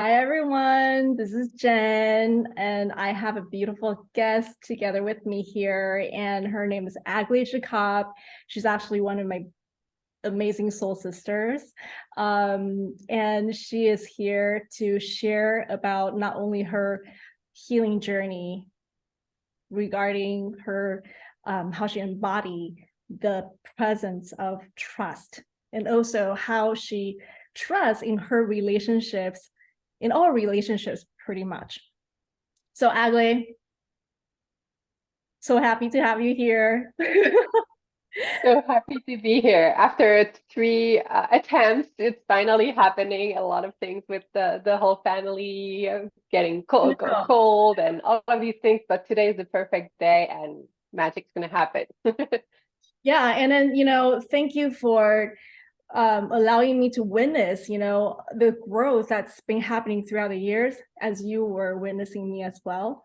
Hi everyone, this is Jen, and I have a beautiful guest together with me here, and her name is Aglaée Jacob. She's actually one of my amazing soul sisters, and she is here to share about not only her healing journey regarding her how she embodied the presence of trust, and also how she trusts in her relationships, in all relationships pretty much. So Aglaée, so happy to have you here. So happy to be here. After three attempts, it's finally happening. A lot of things with the whole family getting cold and all of these things. But today is the perfect day, and magic's gonna happen. Yeah, and then thank you for allowing me to witness the growth that's been happening throughout the years as you were witnessing me as well.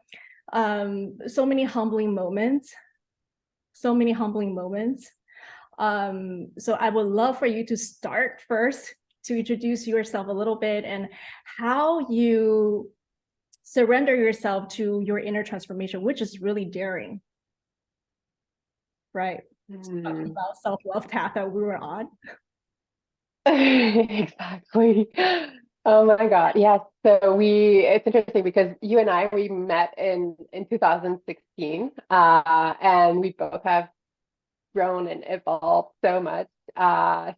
So many humbling moments, so many humbling moments. So I would love for you to start first to introduce yourself a little bit and how you surrender yourself to your inner transformation, which is really daring, right? Talking Hmm. about self-love path that we were on. Exactly. Oh my God. Yes. So it's interesting because you and we met in 2016, and we both have grown and evolved so much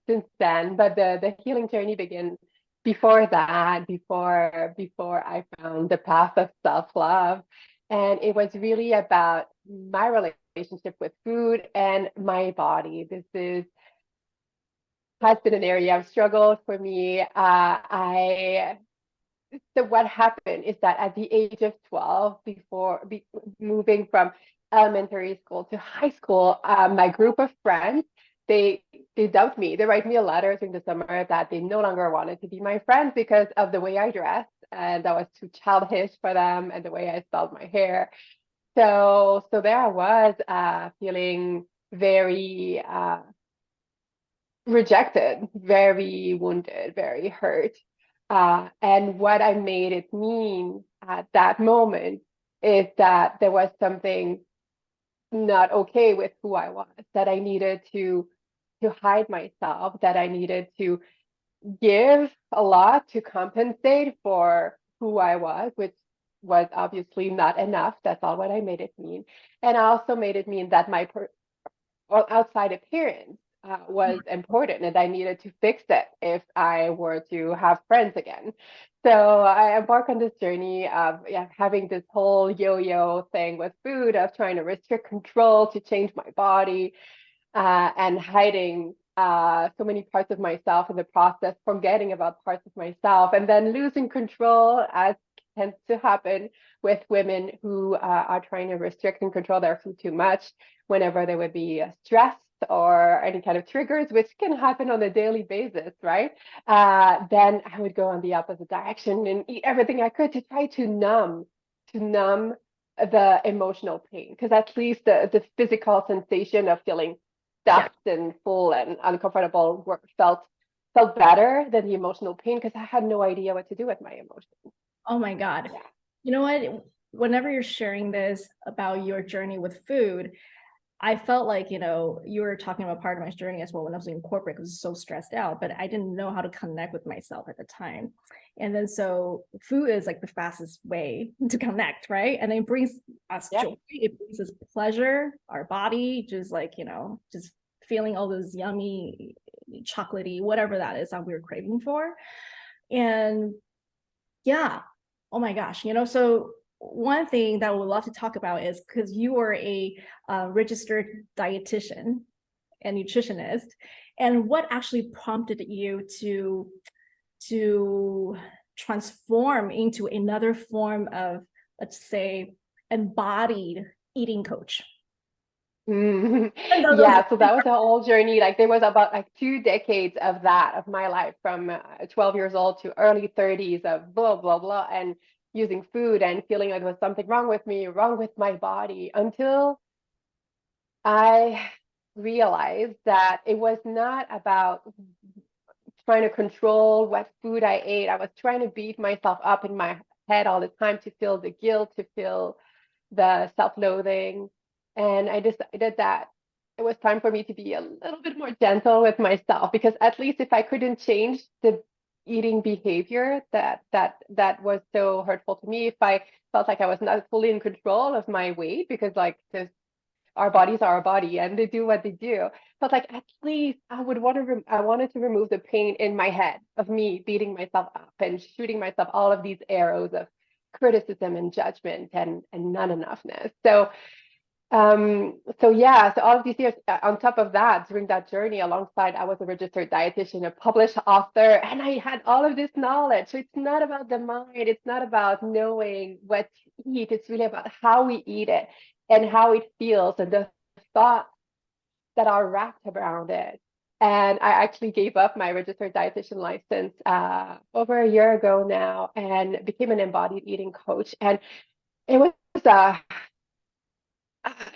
since then. But the healing journey began before that, before I found the path of self-love. And it was really about my relationship with food and my body. This has been an area of struggle for me. So what happened is that at the age of 12, moving from elementary school to high school, my group of friends, they they dumped me. They write me a letter during the summer that they no longer wanted to be my friends because of the way I dressed, and that was too childish for them, and the way I styled my hair. So there I was, feeling very rejected, very wounded, very hurt. And what I made it mean at that moment is that there was something not okay with who I was, that I needed to hide myself, that I needed to give a lot to compensate for who I was, which was obviously not enough. That's all what I made it mean. And I also made it mean that or outside appearance was important, and I needed to fix it if I were to have friends again. So I embarked on this journey of, yeah, having this whole yo-yo thing with food, of trying to restrict control to change my body, and hiding so many parts of myself in the process, forgetting about parts of myself, and then losing control, as tends to happen with women who are trying to restrict and control their food too much whenever there would be stress or any kind of triggers, which can happen on a daily basis, right? Then I would go on the opposite direction and eat everything I could to try to numb the emotional pain, because at least the physical sensation of feeling Yeah. stuffed and full and uncomfortable felt better than the emotional pain, because I had no idea what to do with my emotions. Oh my God. Yeah. You know what? Whenever you're sharing this about your journey with food, I felt like, you were talking about part of my journey as well when I was in corporate because I was so stressed out, but I didn't know how to connect with myself at the time. And then so food is like the fastest way to connect, right? And it brings us Yeah. joy, it brings us pleasure, our body, just like, just feeling all those yummy, chocolatey, whatever that is that we we're craving for. And yeah. Oh my gosh. So one thing that I would love to talk about is because you are a registered dietitian and nutritionist, and what actually prompted you to transform into another form of, let's say, embodied eating coach. Mhm. And those, Yeah, so that was a whole journey. Like there was about like 2 decades of that, of my life, from 12 years old to early 30s, of blah, blah, blah, and using food and feeling like there was something wrong with me, wrong with my body, until I realized that it was not about trying to control what food I ate. I was trying to beat myself up in my head all the time to feel the guilt, to feel the self-loathing. And I decided that it was time for me to be a little bit more gentle with myself, because at least if I couldn't change the eating behavior that was so hurtful to me, if I felt like I was not fully in control of my weight, because like this, our bodies are our body and they do what they do. But like at least I would want to I wanted to remove the pain in my head of me beating myself up and shooting myself all of these arrows of criticism and judgment and not enoughness. So yeah, so all of these years on top of that, during that journey alongside, I was a registered dietitian, a published author, and I had all of this knowledge. So it's not about the mind, it's not about knowing what to eat, it's really about how we eat it and how it feels and the thoughts that are wrapped around it. And I actually gave up my registered dietitian license over a year ago now and became an embodied eating coach. And it was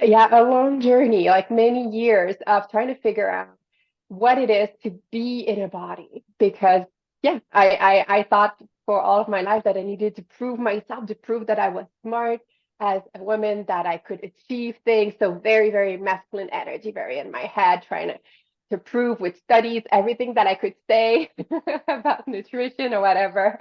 yeah, a long journey, like many years of trying to figure out what it is to be in a body. Because yeah, I thought for all of my life that I needed to prove myself, to prove that I was smart as a woman, that I could achieve things. So very, very masculine energy, very in my head, trying to prove with studies everything that I could say about nutrition or whatever.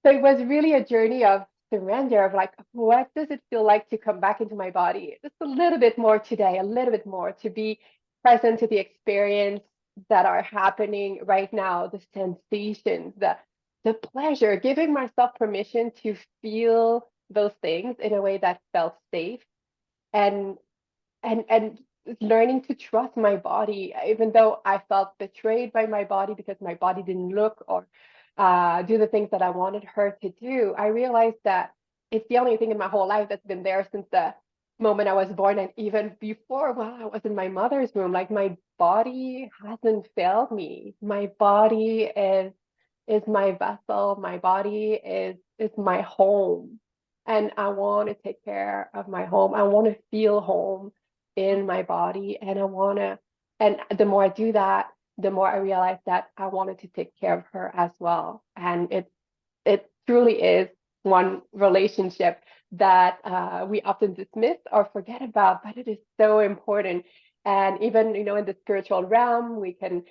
So it was really a journey of surrender, of like, what does it feel like to come back into my body just a little bit more today, a little bit more, to be present to the experience that are happening right now, the sensations, the pleasure, giving myself permission to feel those things in a way that felt safe, and and learning to trust my body, even though I felt betrayed by my body because my body didn't look or do the things that I wanted her to do. I realized that it's the only thing in my whole life that's been there since the moment I was born, and even before, while I was in my mother's womb. Like, my body hasn't failed me. My body is my vessel. My body is my home, and I want to take care of my home. I want to feel home in my body, and I want to. And the more I do that, the more I realize that I wanted to take care of her as well. And it truly is one relationship that we often dismiss or forget about, but it is so important. And even, in the spiritual realm, we can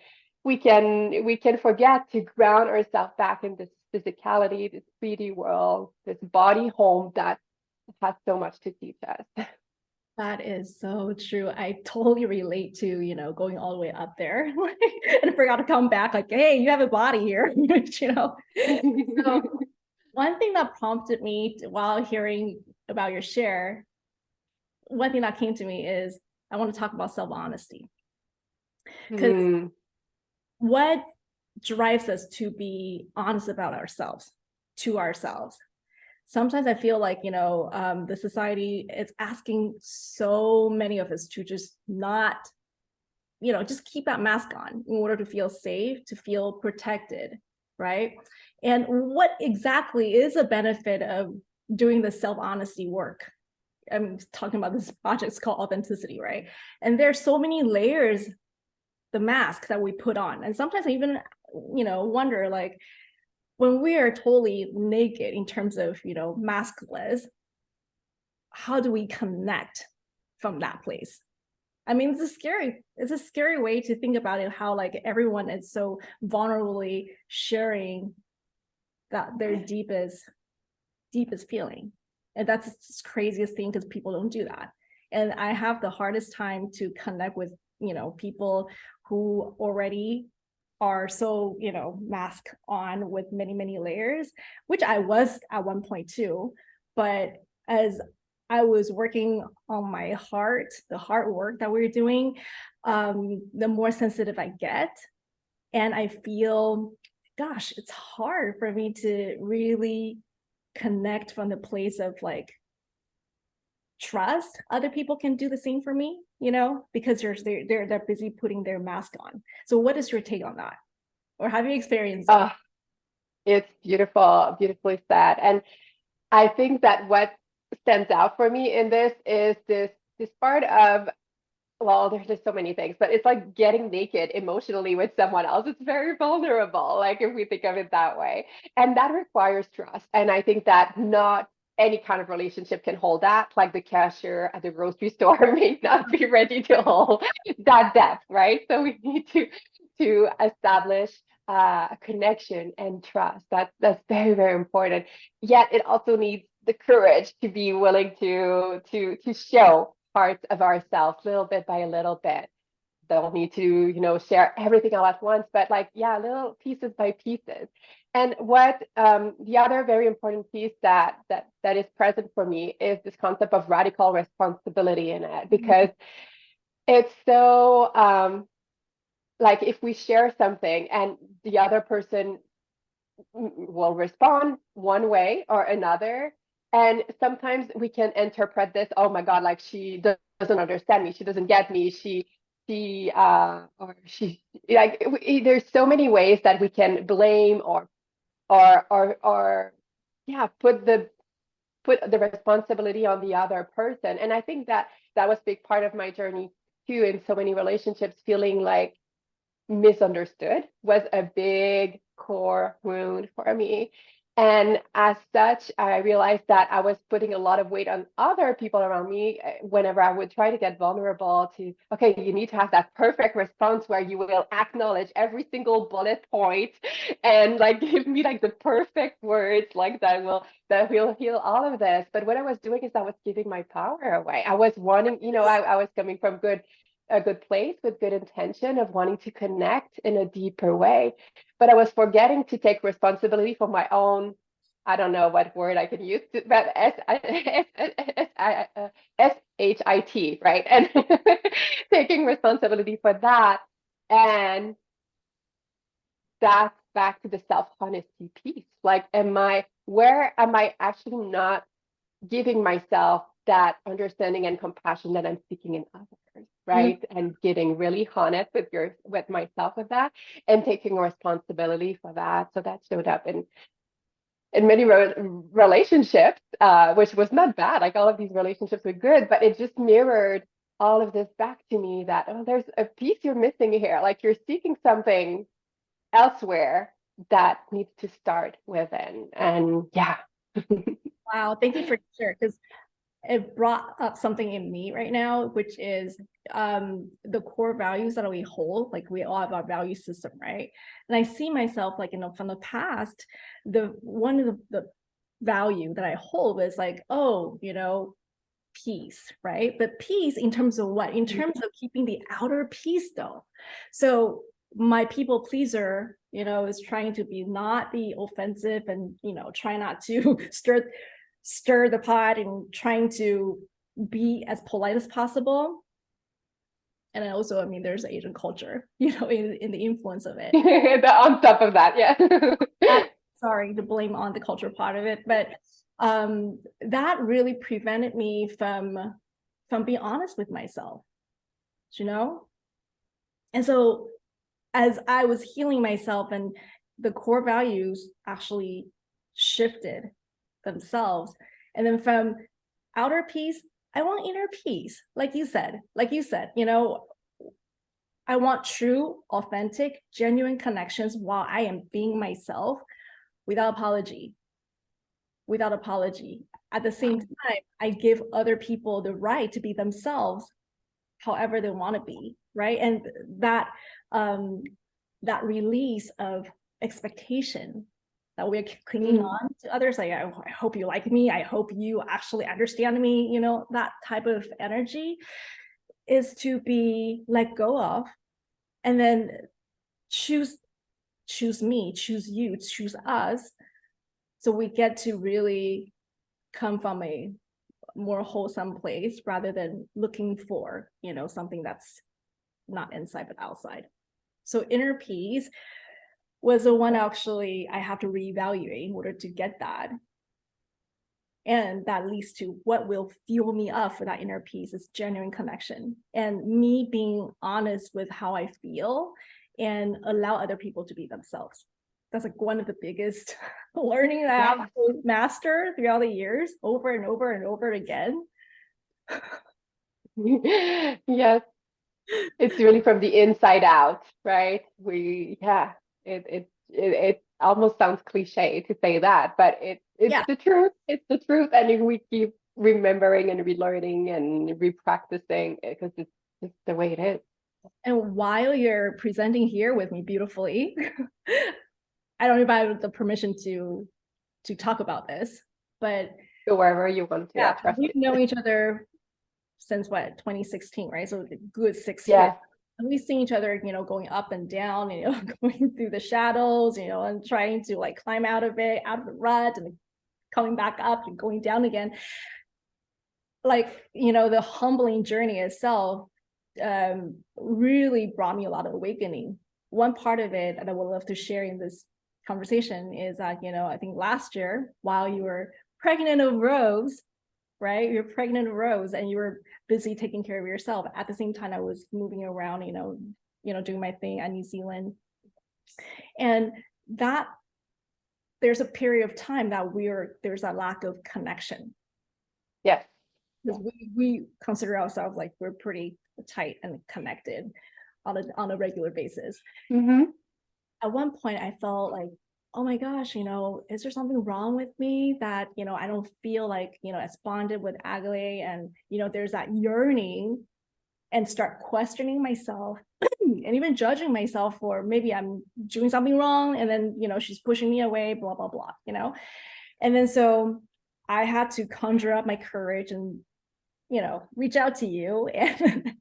forget to ground ourselves back in this physicality, this 3D world, this body home that has so much to teach us. That is so true. I totally relate to, going all the way up there and forgot to come back like, hey, you have a body here, So one thing that prompted me while hearing about your share, one thing that came to me is I want to talk about self-honesty. Because what drives us to be honest about ourselves, to ourselves? Sometimes I feel like, the society is asking so many of us to just not, just keep that mask on in order to feel safe, to feel protected, right? And what exactly is a benefit of doing the self-honesty work? I'm talking about this project, it's called authenticity, right? And there's so many layers, the mask that we put on. And sometimes I even, wonder, like, when we are totally naked in terms of, maskless, how do we connect from that place? I mean, it's a scary way to think about it, how like everyone is so vulnerably sharing that their deepest feeling. And that's the craziest thing, because people don't do that. And I have the hardest time to connect with, people who already are so, mask on with many, many layers, which I was at one point too. But as I was working on my heart, the heart work that we're doing, the more sensitive I get. And I feel, gosh, it's hard for me to really connect from the place of like trust other people can do the same for me, because they're busy putting their mask on. So what is your take on that? Or have you experienced that? It's beautiful, beautifully said. And I think that what stands out for me in this is this part of well, there's just so many things, but it's like getting naked emotionally with someone else. It's very vulnerable, like if we think of it that way. And that requires trust. And I think that not any kind of relationship can hold that. Like the cashier at the grocery store may not be ready to hold that depth, right? So we need to establish a connection and trust. That's very, very important. Yet it also needs the courage to be willing to show parts of ourselves little bit by a little bit. Don't need to, share everything all at once, but like, yeah, little pieces by pieces. And what the other very important piece that is present for me is this concept of radical responsibility in it, because it's so like if we share something and the other person will respond one way or another. And sometimes we can interpret this, oh my God, like she doesn't understand me, she doesn't get me, or she like there's so many ways that we can blame or yeah, put the responsibility on the other person. And I think that was a big part of my journey too, in so many relationships, feeling like misunderstood was a big core wound for me. And as such, I realized that I was putting a lot of weight on other people around me whenever I would try to get vulnerable to, okay, you need to have that perfect response where you will acknowledge every single bullet point and like give me like the perfect words like that will heal all of this. But what I was doing is I was giving my power away. I was wanting, I was coming from a good place with good intention of wanting to connect in a deeper way. But I was forgetting to take responsibility for my own, I don't know what word I could use, but SHIT, right? And taking responsibility for that. And that's back to the self-honesty piece. Like, where am I actually not giving myself that understanding and compassion that I'm seeking in others, right? And getting really honest with myself with that, and taking responsibility for that. So that showed up in many relationships, which was not bad. Like all of these relationships were good, but it just mirrored all of this back to me that, oh, there's a piece you're missing here. Like you're seeking something elsewhere that needs to start within. And yeah. Wow, thank you for sharing, because it brought up something in me right now, which is the core values that we hold. Like we all have our value system, right? And I see myself like, from the past, the one of the value that I hold was like, oh, peace, right? But peace in terms of what? In terms of keeping the outer peace though. So my people pleaser, is trying to not be offensive and, try not to stir the pot and trying to be as polite as possible. And then also, there's Asian culture, in the influence of it. On top of that, yeah. Sorry to blame on the culture part of it, but that really prevented me from being honest with myself, And so as I was healing myself and the core values actually shifted themselves. And then from outer peace, I want inner peace. Like you said, I want true, authentic, genuine connections while I am being myself without apology. At the same time, I give other people the right to be themselves however they want to be, right? And that release of expectation that we're clinging on to others, like I hope you like me, I hope you actually understand me, that type of energy is to be let go of, and then choose me, choose you, choose us, so we get to really come from a more wholesome place rather than looking for something that's not inside but outside. So inner peace was the one actually I have to reevaluate in order to get that. And that leads to what will fuel me up for that inner peace is genuine connection and me being honest with how I feel and allow other people to be themselves. That's like one of the biggest learning that I have to master throughout the years, over and over and over again. Yes. It's really from the inside out, right? It almost sounds cliche to say that, but it's Yeah. the truth. It's the truth. And if we keep remembering and relearning and repracticing, because it's just the way it is. And while you're presenting here with me beautifully, I don't know if I have the permission to talk about this, but Go wherever you want to, I yeah, trust we've it. known each other since what, 2016, right? So a good 6 years. Yes. And we've seen each other, going up and down, going through the shadows, and trying to like climb out of it, out of the rut, and coming back up and going down again. Like, the humbling journey itself really brought me a lot of awakening. One part of it that I would love to share in this conversation is that, I think last year, while you were pregnant of Rose, right? You're pregnant of Rose and you were busy taking care of yourself. At the same time, I was moving around, doing my thing at New Zealand. And that there's a period of time that there's a lack of connection. Yes. Because we consider ourselves like we're pretty tight and connected on a regular basis. Mm-hmm. At one point I felt like, oh my gosh, is there something wrong with me that, I don't feel like, as bonded with Aglaée, and, there's that yearning, and start questioning myself and even judging myself for maybe I'm doing something wrong. And then, she's pushing me away, blah, blah, blah, And then so I had to conjure up my courage and, reach out to you and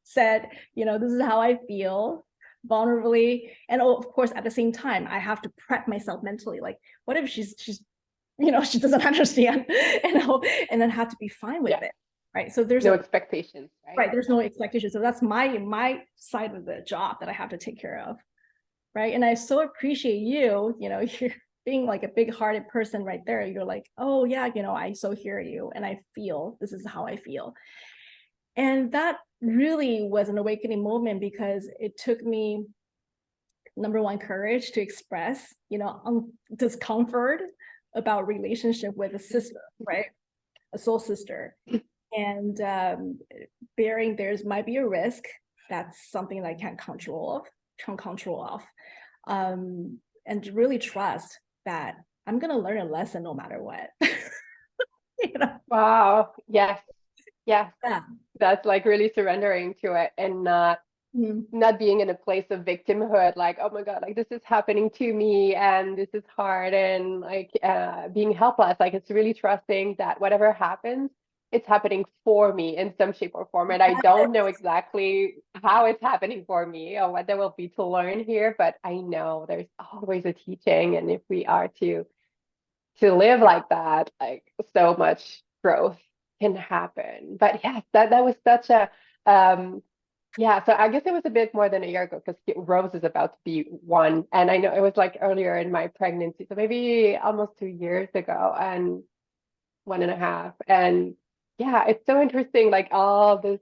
said, this is how I feel vulnerably. And of course, at the same time, I have to prep myself mentally. Like, what if she's she doesn't understand, and then have to be fine with it. Right. So there's no expectations, right. There's no expectation. So that's my side of the job that I have to take care of. Right. And I so appreciate you, you're being like a big hearted person right there. You're like, oh yeah, I so hear you. And I feel this is how I feel. And that really was an awakening moment because it took me, number one, courage to express, discomfort about relationship with a sister, right? A soul sister. And bearing there's might be a risk. That's something that I can't control off. And really trust that I'm going to learn a lesson no matter what. Wow. Yes. Yes. Yeah. That's like really surrendering to it and not being in a place of victimhood, like, oh my God, like this is happening to me and this is hard, and like being helpless. Like it's really trusting that whatever happens, it's happening for me in some shape or form. And I don't know exactly how it's happening for me or what there will be to learn here, but I know there's always a teaching. And if we are to live like that, like so much growth can happen. But yes, that was such a yeah, so I guess it was a bit more than a year ago because Rose is about to be 1. And I know it was like earlier in my pregnancy, so maybe almost 2 years ago, and 1.5. And yeah, it's so interesting, like all this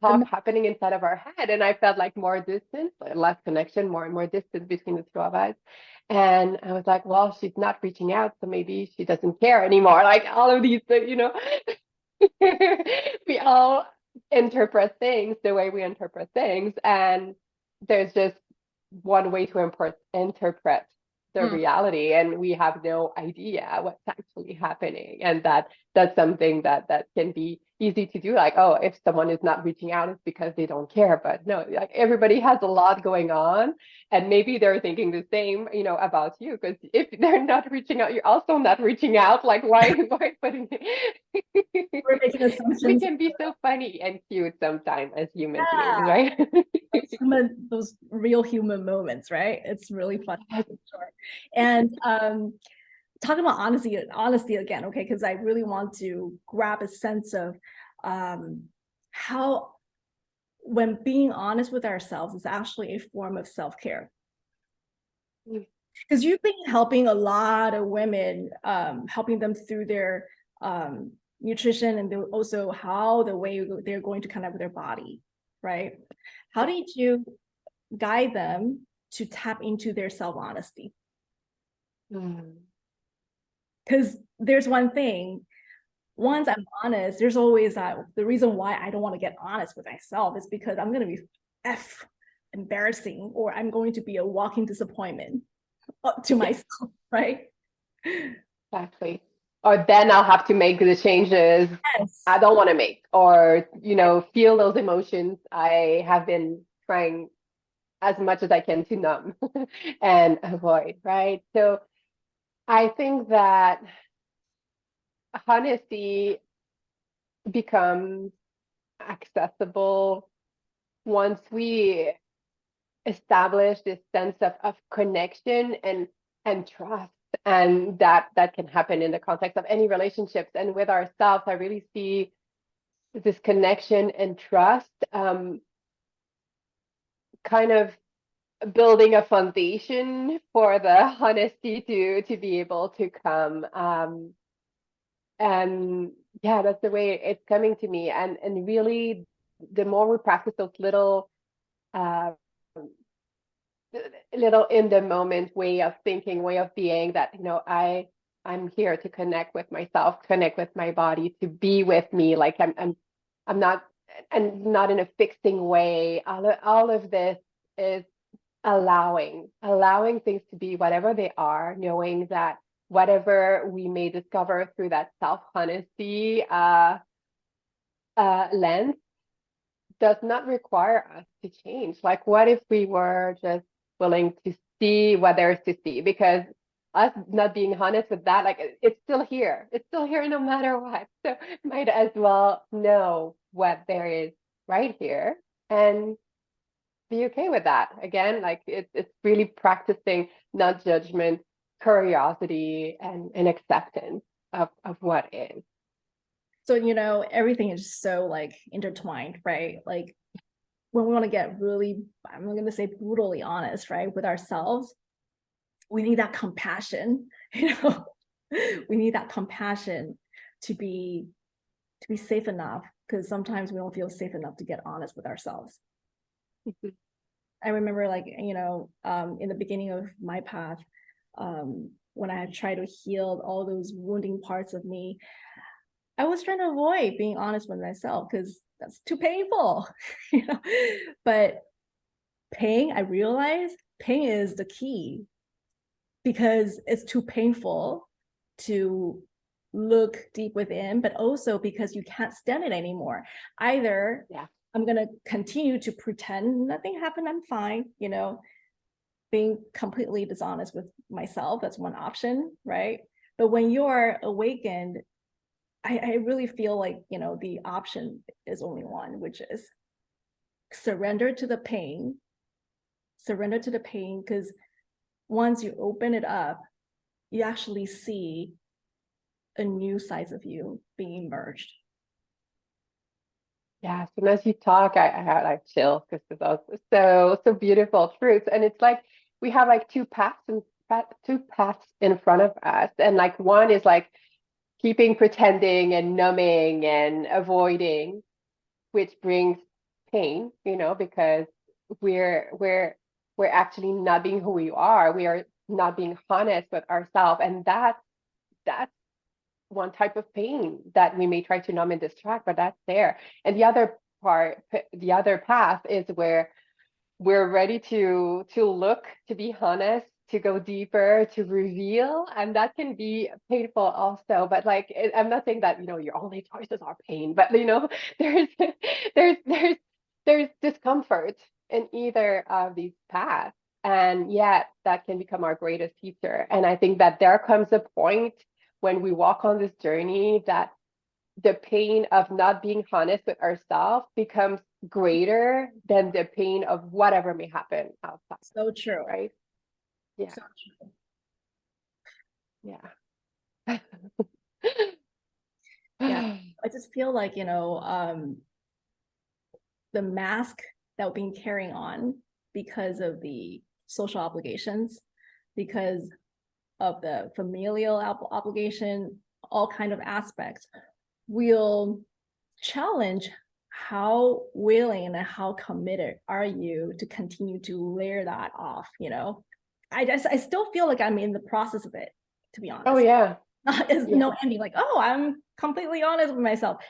talk happening inside of our head. And I felt like more distance, less connection, more and more distance between the two of us. And I was like, well, she's not reaching out, so maybe she doesn't care anymore. Like all of these, we all interpret things the way we interpret things. And there's just one way to interpret the reality, and we have no idea what's actually happening. And that's something that can be easy to do. Like, oh, if someone is not reaching out, it's because they don't care. But no, like everybody has a lot going on, and maybe they're thinking the same, about you. Because if they're not reaching out, you're also not reaching out. Like, why putting We're making we assumptions. can be so funny and cute sometimes as human beings, right? Those real human moments, right? It's really fun. Sure. And talking about honesty again, okay, because I really want to grab a sense of how, when being honest with ourselves is actually a form of self-care. Because you've been helping a lot of women, helping them through their nutrition, and also how the way they're going to connect with their body, right? How did you guide them to tap into their self-honesty? Because there's one thing, once I'm honest, there's always that the reason why I don't want to get honest with myself is because I'm going to be embarrassing, or I'm going to be a walking disappointment to myself, right? Exactly. Or then I'll have to make the changes Yes. I don't want to make, or, feel those emotions I have been trying as much as I can to numb and avoid, right? So I think that honesty becomes accessible once we establish this sense of connection and trust. And that can happen in the context of any relationships. And with ourselves, I really see this connection and trust kind of building a foundation for the honesty to be able to come. And yeah, that's the way it's coming to me. And really, the more we practice those uh, little in the moment way of thinking, way of being, that I'm here to connect with myself, connect with my body, to be with me. Like I'm not, and not in a fixing way. All of this is allowing things to be whatever they are, knowing that whatever we may discover through that self honesty lens does not require us to change. Like, what if we were just willing to see what there is to see? Because us not being honest with that, like, it's still here. It's still here no matter what. So might as well know what there is right here and be okay with that. Again, like, it's really practicing not judgment, curiosity, and acceptance of what is. So, everything is so like intertwined, right? Like when we want to get really, I'm going to say brutally honest, right, with ourselves, we need that compassion, we need that compassion to be safe enough, because sometimes we don't feel safe enough to get honest with ourselves. I remember, like, in the beginning of my path, when I had tried to heal all those wounding parts of me, I was trying to avoid being honest with myself because that's too painful, But I realized pain is the key, because it's too painful to look deep within, but also because you can't stand it anymore. Either I'm going to continue to pretend nothing happened, I'm fine, being completely dishonest with myself. That's one option, right? But when you're awakened, I really feel like, the option is only one, which is surrender to the pain. Surrender to the pain, because once you open it up, you actually see a new side of you being emerged. Yeah, so as you talk, I had like chills because it's also so beautiful truths. And it's like we have like two paths in front of us. And like one is like keeping pretending and numbing and avoiding, which brings pain, because we're actually not being who we are. We are not being honest with ourselves. And that's one type of pain that we may try to numb and distract, but that's there. And the other path is where we're ready to look, to be honest, to go deeper, to reveal, and that can be painful also. But like, I'm not saying that your only choices are pain, but there's there's there's there's discomfort in either of these paths, and yet that can become our greatest teacher. And I think that there comes a point when we walk on this journey that the pain of not being honest with ourselves becomes greater than the pain of whatever may happen outside. So true. Right? Yeah. So true. Yeah. Yeah. I just feel like, the mask that we've been carrying on because of the social obligations, because of the familial obligation, all kind of aspects, will challenge how willing and how committed are you to continue to layer that off. I still feel like I'm in the process of it, to be Oh honest. yeah. Is Yeah. no ending, like, oh, I'm completely honest with myself.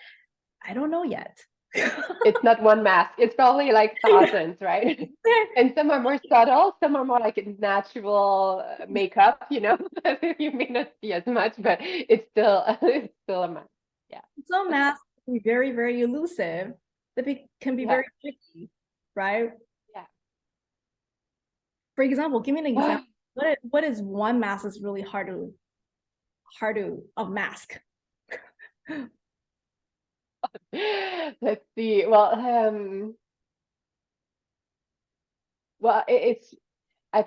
I don't know yet. It's not one mask. It's probably like thousands, right? And some are more subtle, some are more like a natural makeup, that you may not see as much, but it's still a mask. Yeah. Some masks can be very, very elusive. Can be Yeah. very tricky, right? Yeah. For example, give me an example. What is one mask that's really hard to unmask? Let's see. Well, it's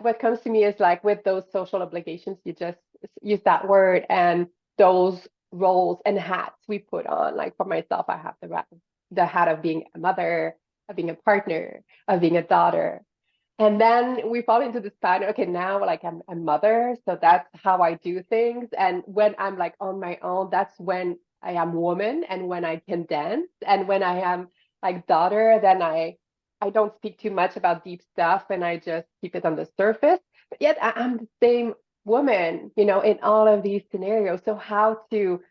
what comes to me is like with those social obligations, you just use that word, and those roles and hats we put on. Like for myself, I have the hat of being a mother, of being a partner, of being a daughter. And then we fall into this pattern. Okay, now like I'm a mother, so that's how I do things. And when I'm like on my own, that's when I am woman and when I can dance. And when I am like daughter, then I don't speak too much about deep stuff and I just keep it on the surface. But yet I'm the same woman, in all of these scenarios. So how to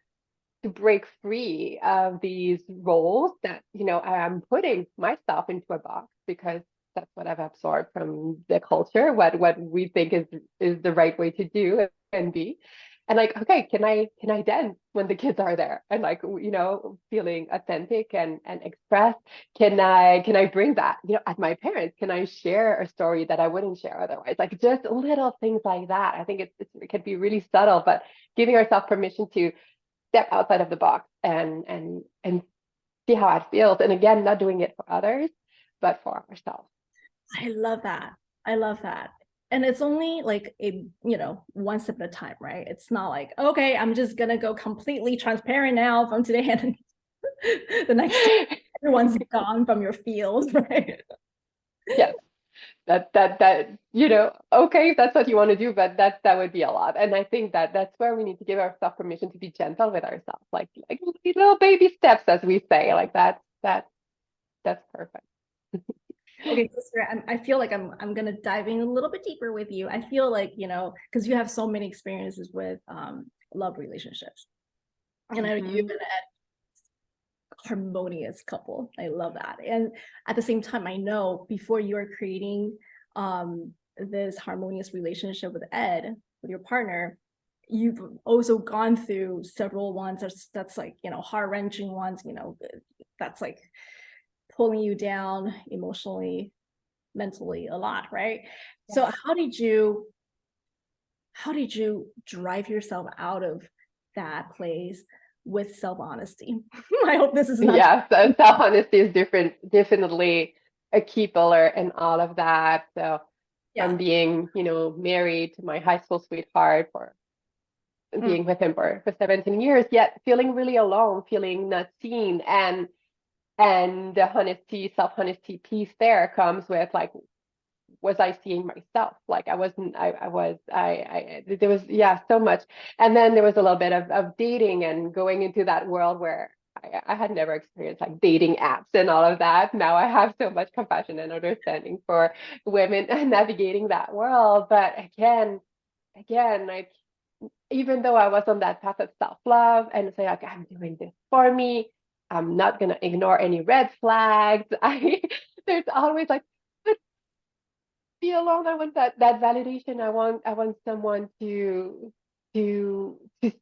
break free of these roles that I'm putting myself into a box because that's what I've absorbed from the culture, what we think is the right way to do and be. And like, okay, can I dance when the kids are there and like feeling authentic and express? Can I bring that at my parents? Can I share a story that I wouldn't share otherwise? Like just little things like that. I think it can be really subtle, but giving ourselves permission to step outside of the box and see how it feels. And again, not doing it for others, but for ourselves. I love that. I love that. And it's only like one step at a time, right? It's not like, okay, I'm just gonna go completely transparent now from today and the next day everyone's gone from your field, right? Yes, okay, if that's what you want to do, but that would be a lot. And I think that that's where we need to give ourselves permission to be gentle with ourselves, like little baby steps, as we say, like that's perfect. Okay, sister, I feel like I'm gonna dive in a little bit deeper with you. I feel like, because you have so many experiences with love relationships. And I know you've Mhm. been a harmonious couple. I love that. And at the same time, I know before you are creating this harmonious relationship with Ed, with your partner, you've also gone through several ones that's like, heart-wrenching ones, that's like pulling you down emotionally, mentally a lot, right? So Yeah. how did you drive yourself out of that place with self-honesty? I hope this is not. Yeah, so self-honesty is definitely a key pillar in all of that. So Yeah. from being, married to my high school sweetheart, for Mm. being with him for 17 years, yet feeling really alone, feeling not seen. And the honesty, self-honesty piece there comes with like, was I seeing myself? Like I wasn't, I was, there was, yeah, so much. And then there was a little bit of dating and going into that world where I had never experienced like dating apps and all of that. Now I have so much compassion and understanding for women navigating that world. But again, like even though I was on that path of self-love and say like I'm doing this for me, I'm not gonna ignore any red flags. I there's always like, but be alone. I want that validation. I want someone to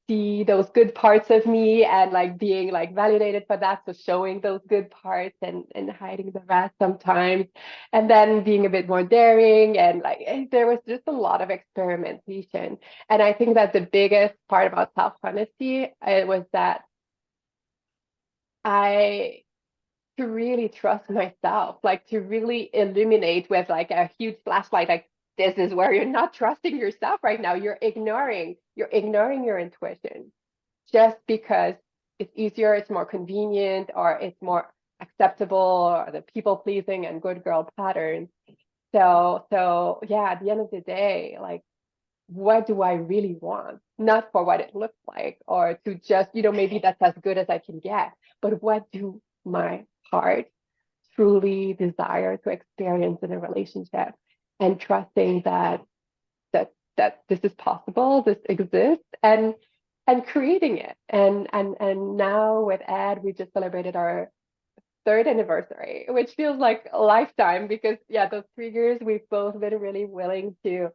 see those good parts of me and like being like validated for that. So showing those good parts and hiding the rest sometimes. And then being a bit more daring and like there was just a lot of experimentation. And I think that the biggest part about self-honesty was that I to really trust myself, like to really illuminate with like a huge flashlight, like this is where you're not trusting yourself right now. You're ignoring your intuition just because it's easier, it's more convenient, or it's more acceptable, or the people pleasing and good girl patterns. So yeah, at the end of the day, like what do I really want? Not for what it looks like, or to just, maybe that's as good as I can get, but what do my heart truly desire to experience in a relationship, and trusting that this is possible, this exists, and creating it. And now with Ed, we just celebrated our third anniversary, which feels like a lifetime because yeah, those 3 years we've both been really willing to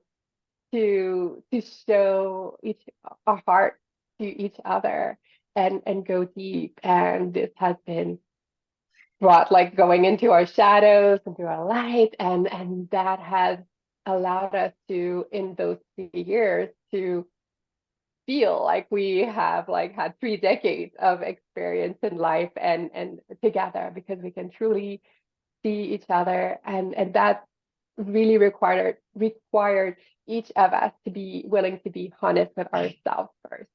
show each our heart to each other and go deep. And this has been brought like going into our shadows, into our light, and that has allowed us to, in those 3 years, to feel like we have like had 3 decades of experience in life and together, because we can truly see each other, and that really required each of us to be willing to be honest with ourselves first,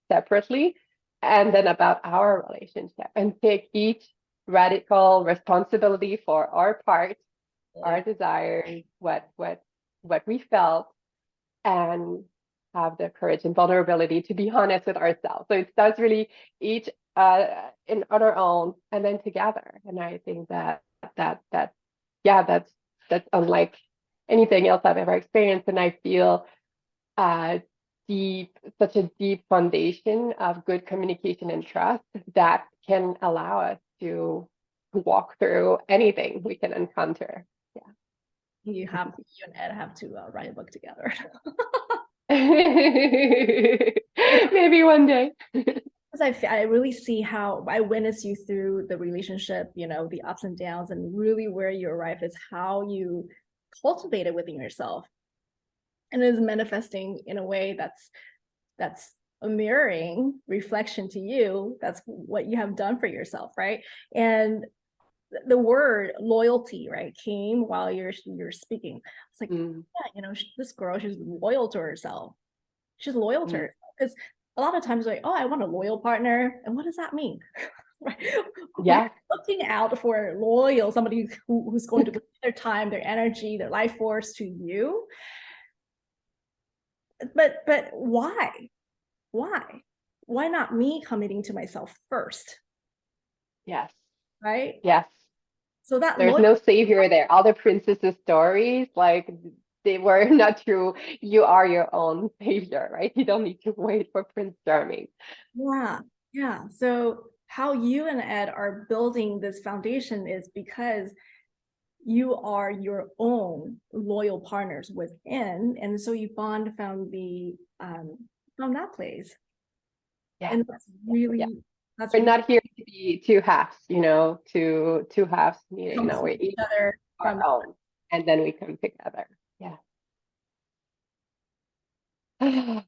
separately, and then about our relationship, and take each radical responsibility for our part, our desires, what we felt, and have the courage and vulnerability to be honest with ourselves. So it starts really each on our own and then together. And I think that yeah, that's unlike anything else I've ever experienced. And I feel uh such a deep foundation of good communication and trust that can allow us to walk through anything we can encounter. Yeah. You and Ed have to write a book together. Maybe one day. Because I really see how I witness you through the relationship, the ups and downs, and really where you arrive is how you cultivate it within yourself. And it is manifesting in a way that's a mirroring reflection to you. That's what you have done for yourself, right? And the word loyalty, right, came while you're speaking. It's like, yeah, this girl, she's loyal to herself. She's loyal to herself. Because a lot of times, like, oh, I want a loyal partner. And what does that mean? Right? Yeah. Looking out for loyal, somebody who's going to give their time, their energy, their life force to you. But why? Why not me committing to myself first? Yes. Right? Yes. So that there's no savior there. All the princesses stories, like, they were not true. You are your own savior, right? You don't need to wait for Prince Charming. Yeah. So how you and Ed are building this foundation is because you are your own loyal partners within, and so you bond from that place. Yeah. And that's really We're not here to be two halves, two halves meeting. No, we're each other our own, and then we come together. Yeah. I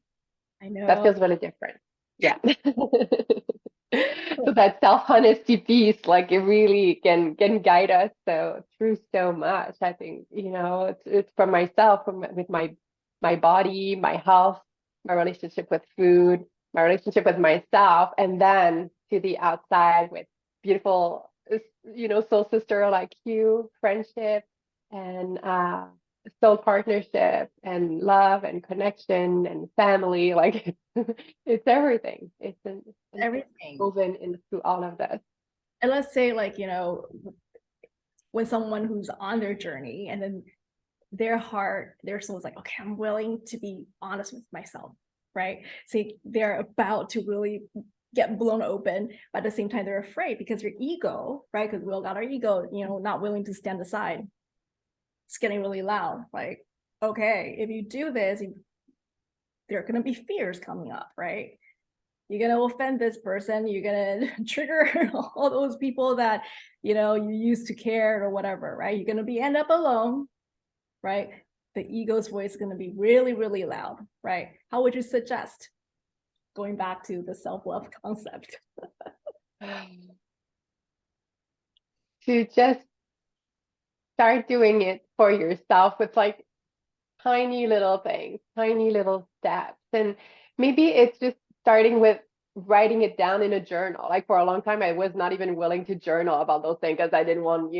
know. That feels really different. Yeah. So that self-honesty piece, like, it really can guide us through so much. I think, it's for myself, with my body, my health, my relationship with food, my relationship with myself, and then to the outside with beautiful, soul sister like you, friendship, and soul partnership, and love, and connection, and family. Like, it's everything. It's Everything woven into all of this. And let's say, like, when someone who's on their journey, and then their heart, their soul is like, okay, I'm willing to be honest with myself, right? So they're about to really get blown open, but at the same time they're afraid because their ego, right? Because we all got our ego, not willing to stand aside. It's getting really loud. Like, okay, if you do this, there are going to be fears coming up, right? You're going to offend this person. You're going to trigger all those people that, you used to care or whatever, right? You're going to end up alone, right? The ego's voice is going to be really, really loud, right? How would you suggest going back to the self-love concept? To just start doing it for yourself with like tiny little things, tiny little steps. And maybe it's just starting with writing it down in a journal. Like, for a long time, I was not even willing to journal about those things because I didn't want,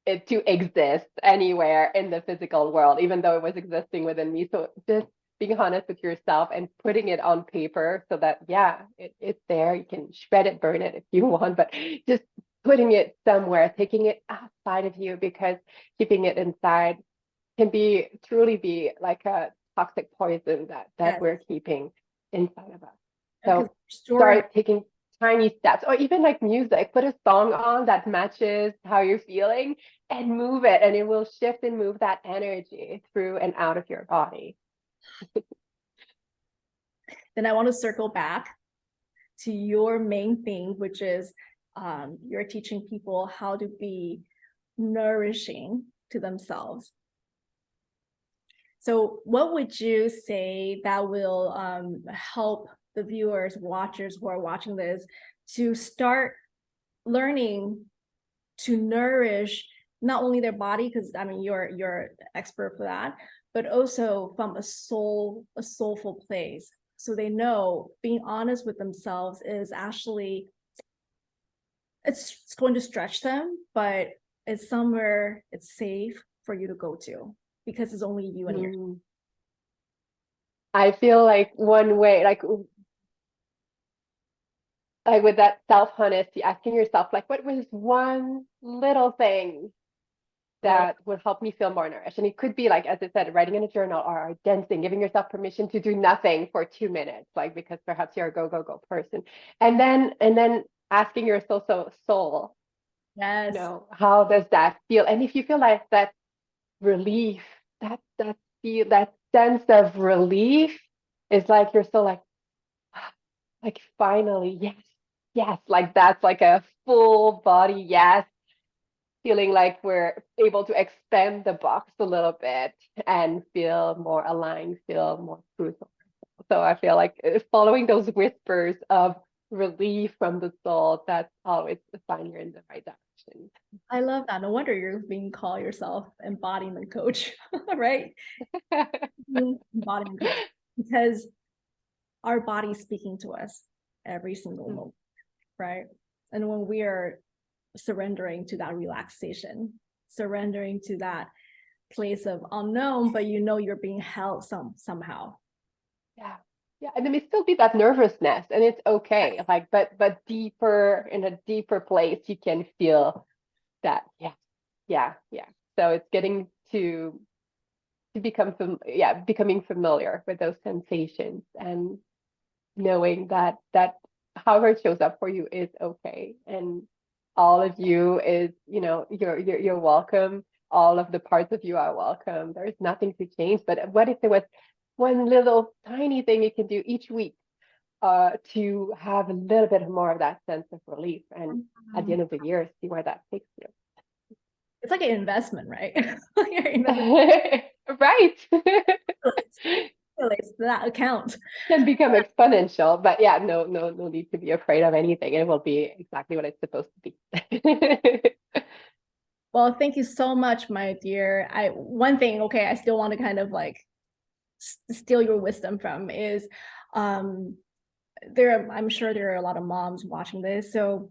it to exist anywhere in the physical world, even though it was existing within me. So just being honest with yourself and putting it on paper so that, yeah, it's there. You can shred it, burn it if you want, but just putting it somewhere, taking it outside of you, because keeping it inside can truly be like a toxic poison that Yes. we're keeping inside of us. Because So storing, start taking tiny steps, or even like music, put a song on that matches how you're feeling and move it, and it will shift and move that energy through and out of your body. then I want to circle back to your main thing, which is you're teaching people how to be nourishing to themselves. So what would you say that will help the viewers, watchers who are watching this to start learning to nourish not only their body, because I mean you're expert for that, but also from a soulful place. So they know being honest with themselves is actually it's going to stretch them, but it's somewhere it's safe for you to go to because it's only you and your. I feel like one way, like with that self-honesty, asking yourself, like, what was one little thing Little. that would help me feel more nourished? And it could be like, as I said, writing in a journal or dancing, giving yourself permission to do nothing for 2 minutes, like because perhaps you're a go, go, go person. And then asking your soul, Yes. how does that feel? And if you feel like that relief, that sense of relief is like you're still like finally, yes, yes, like that's like a full body yes, feeling like we're able to expand the box a little bit and feel more aligned, feel more truthful. So I feel like following those whispers of relief from the soul, that's always a sign you're in the right direction. I love that. No wonder you're being called yourself embodiment coach, right? Embodiment coach, because our body's speaking to us every single moment, right? And when we are surrendering to that relaxation, surrendering to that place of unknown, but you know you're being held somehow. Yeah. Yeah. And there may still be that nervousness, and it's okay. Like, but deeper, in a deeper place, you can feel that. Yeah. Yeah. Yeah. So it's getting to becoming familiar with those sensations and knowing that however it shows up for you is okay. And all of you is, you're welcome. All of the parts of you are welcome. There's nothing to change. But what if there was one little tiny thing you can do each week to have a little bit more of that sense of relief? And at the end of the year, see where that takes It's like an investment, right? You're investing you. Right. to that account. Can become exponential, but yeah, no need to be afraid of anything. It will be exactly what it's supposed to be. Well, thank you so much, my dear. One thing, okay, I still want to kind of like steal your wisdom from is I'm sure there are a lot of moms watching this. So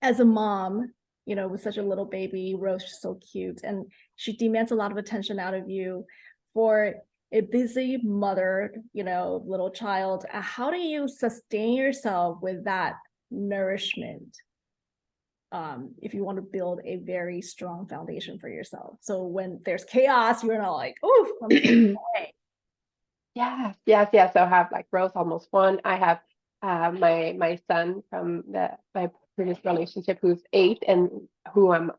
as a mom, with such a little baby, Rose is so cute, and she demands a lot of attention out of you. For a busy mother, little child, how do you sustain yourself with that nourishment? If you want to build a very strong foundation for yourself. So when there's chaos, you're not like, oh, I'm away. Yes. So I have like Rose almost one. I have my son from my previous relationship who's 8 and who I'm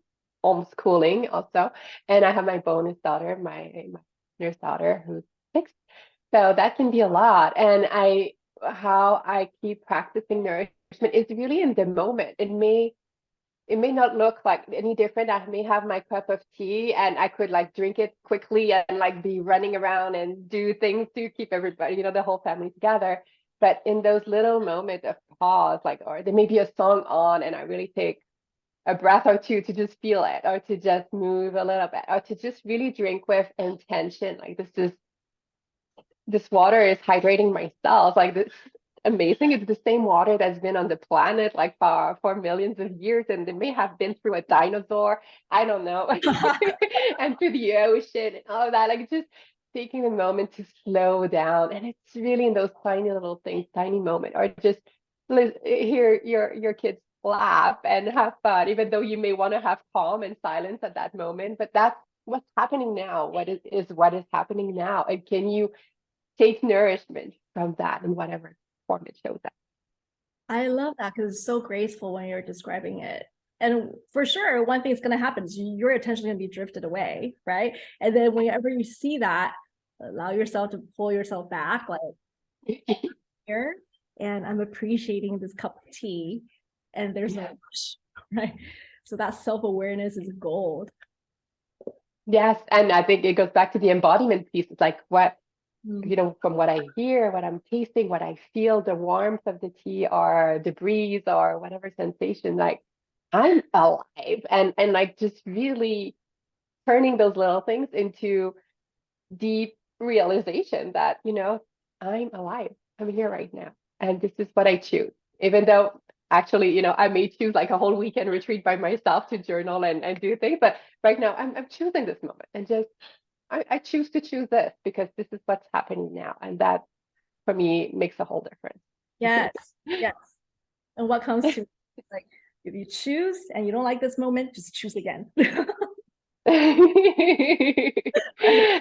homeschooling also. And I have my bonus daughter, my nurse daughter who's 6. So that can be a lot. And how I keep practicing nourishment is really in the moment. It may not look like any different. I may have my cup of tea and I could like drink it quickly and like be running around and do things to keep everybody, the whole family together. But in those little moments of pause, like, or there may be a song on and I really take a breath or two to just feel it, or to just move a little bit, or to just really drink with intention. Like this water is hydrating my cells. Like this amazing. It's the same water that's been on the planet like for millions of years, and they may have been through a dinosaur. I don't know, and through the ocean and all of that. Like just taking a moment to slow down, and it's really in those tiny little things, tiny moment, or just hear your kids laugh and have fun, even though you may want to have calm and silence at that moment. But that's what's happening now. What is happening now, and can you take nourishment from that in whatever form it shows up. I love that because it's so graceful when you're describing it. And for sure, one thing that's going to happen is your attention is going to be drifted away, right? And then whenever you see that, allow yourself to pull yourself back, like here, and I'm appreciating this cup of tea, and there's no rush, right? So that self-awareness is gold. Yes, and I think it goes back to the embodiment piece. It's like what, from what I hear, what I'm tasting, what I feel, the warmth of the tea or the breeze or whatever sensation, like I'm alive, and like just really turning those little things into deep realization that, I'm alive. I'm here right now. And this is what I choose. Even though actually, I may choose like a whole weekend retreat by myself to journal and do things, but right now I'm choosing this moment and just I choose to choose this because this is what's happening now. And that for me makes a whole difference. Yes, yes. And what comes to like, if you choose and you don't like this moment, just choose again.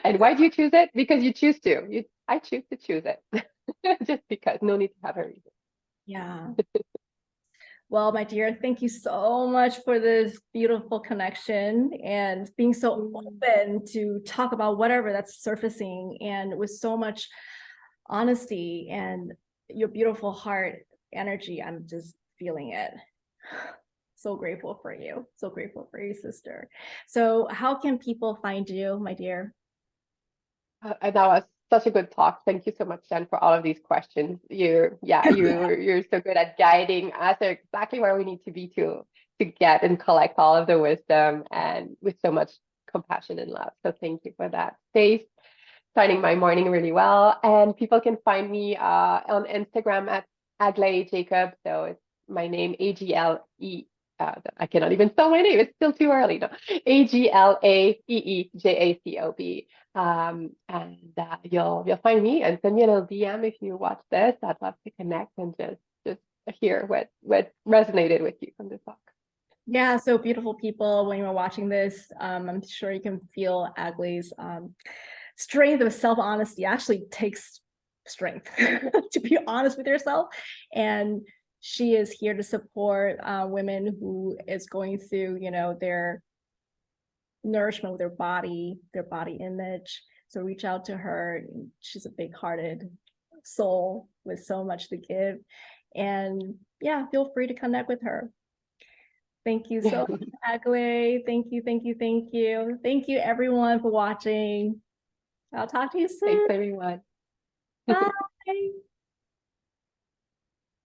And why do you choose it? Because you choose to. I choose to choose it. Just because. No need to have a reason. Yeah. Well, my dear, thank you so much for this beautiful connection and being so open to talk about whatever that's surfacing, and with so much honesty and your beautiful heart energy. I'm just feeling it. So grateful for you. So grateful for you, sister. So how can people find you, my dear? And that was such a good talk. Thank you so much, Jen, for all of these questions. You're so good at guiding us exactly where we need to be to get and collect all of the wisdom and with so much compassion and love. So thank you for that space. Starting my morning really well. And people can find me on Instagram at Aglaée Jacob. So it's my name, AGLE. I cannot even spell my name. It's still too early. No, AGLAEEJACOB. And you'll find me and send me a little DM if you watch this. I'd love to connect and just hear what resonated with you from this talk. Yeah, so beautiful people, when you're watching this, I'm sure you can feel Aglaé's strength of self-honesty. Actually takes strength to be honest with yourself. And she is here to support women who is going through, their nourishment with their body image. So reach out to her. She's a big-hearted soul with so much to give. And yeah, feel free to connect with her. Thank you so much, Aglaée. Thank you, thank you, thank you. Thank you, everyone, for watching. I'll talk to you soon. Thanks, everyone. Bye.